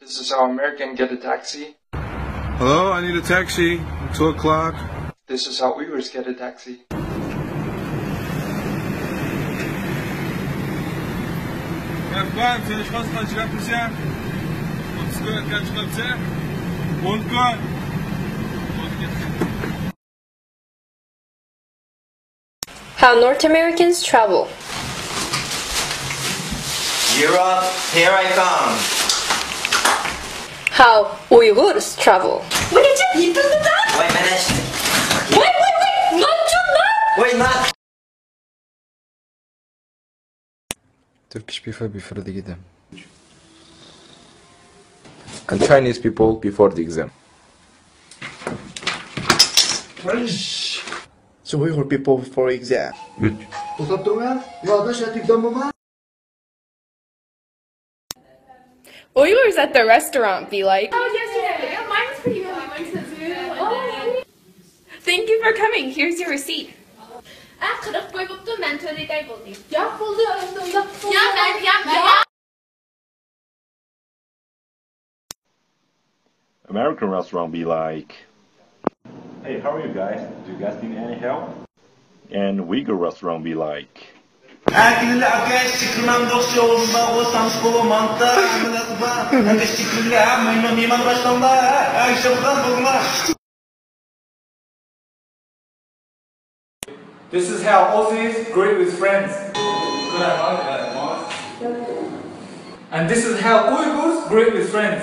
This is how Americans get a taxi. Hello, I need a taxi. 2 o'clock. This is how Uyghurs get a taxi. Hakan, seni şansla çıkartmışsın. 30 gün kaç çıkartmışsın? 10 gün. How North Americans travel. Europe, here I come. How Uyghurs travel. Wait, manage. Wait, not too much! Wait, not. Turkish before the exam. And Chinese people before the exam. So Uyghur people before exam. Uyghurs at the restaurant be like, Oh, yes, yeah, mine was pretty good. Mine says good. thank you for coming, here's your receipt. Kırık koy buptu, ben töreday buldum. Ya buldu önümde. Ya ben. American restaurant be like, hey, how are you guys? Do you guys need any help? And Uyghur restaurant be like, this is how Aussies greet with friends. And this is how Uyghurs greet with friends.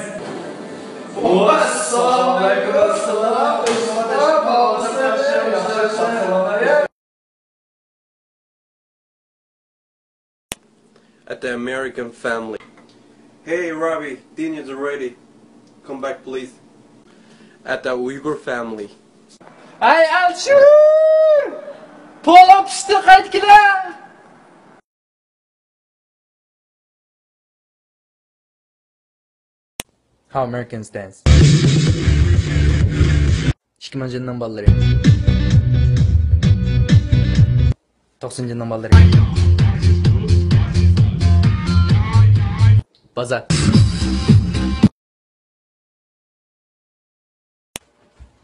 At the American family. Hey Robbie, dinner's ready. Come back please. At the Uyghur family. Hey Alshur! Pull up stick etkiler! How Americans dance. Şikmancının balları. Toksuncunun balları. Bazar.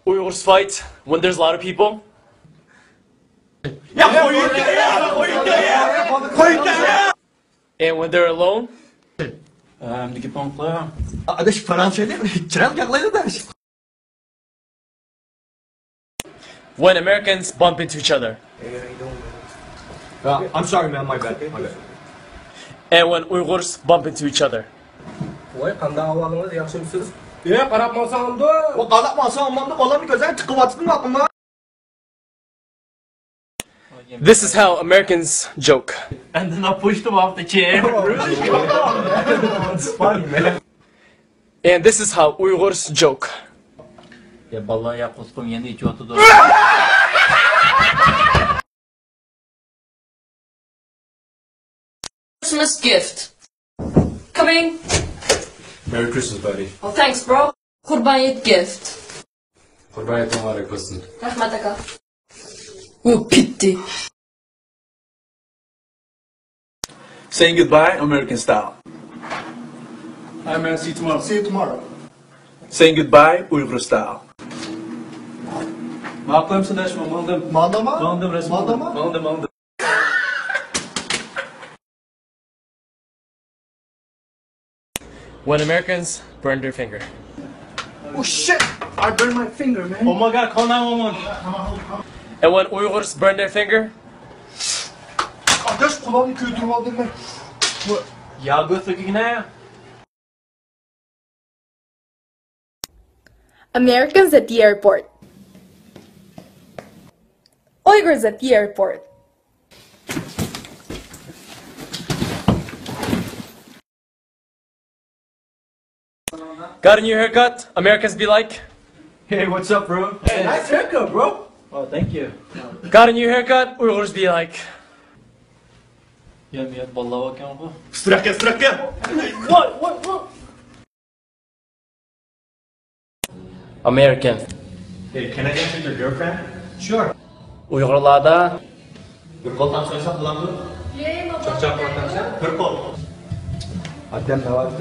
Uyghurs fight when there's a lot of people. And when they're alone. When Americans bump into each other. I'm sorry man, my bad. And when Uyghurs bump into each other. This is how Americans joke. And then I pushed him off the chair. It's funny, man. And this is how Uyghurs joke. Christmas gift. Coming. Merry Christmas, buddy. Oh, thanks, bro. Kurban gift. Kurban mübarek olsun. Rahmataka. Oh, pity. Saying goodbye, American style. Hi man, see you tomorrow. See you tomorrow. Saying goodbye, Uyghur style. When Americans burn their finger. Oh shit! I burned my finger, man. Oh my god, call 911. And when Uyghurs burn their finger. Kardeş kulağını kötü aldın ben. Ya götürdük ne? Americans at the airport. Uyghurs at the airport. Got a new haircut? Americans be like, Hey, what's up, bro? Hey, nice haircut, bro. oh, thank you. Got a new haircut? Uyghurs be like, What? American. Hey, can I dance with your girlfriend? Sure. Uygurlarda Bir koltan soysak bulandı. Çok çabuk koltan sen. Bir kol. Adem ne var?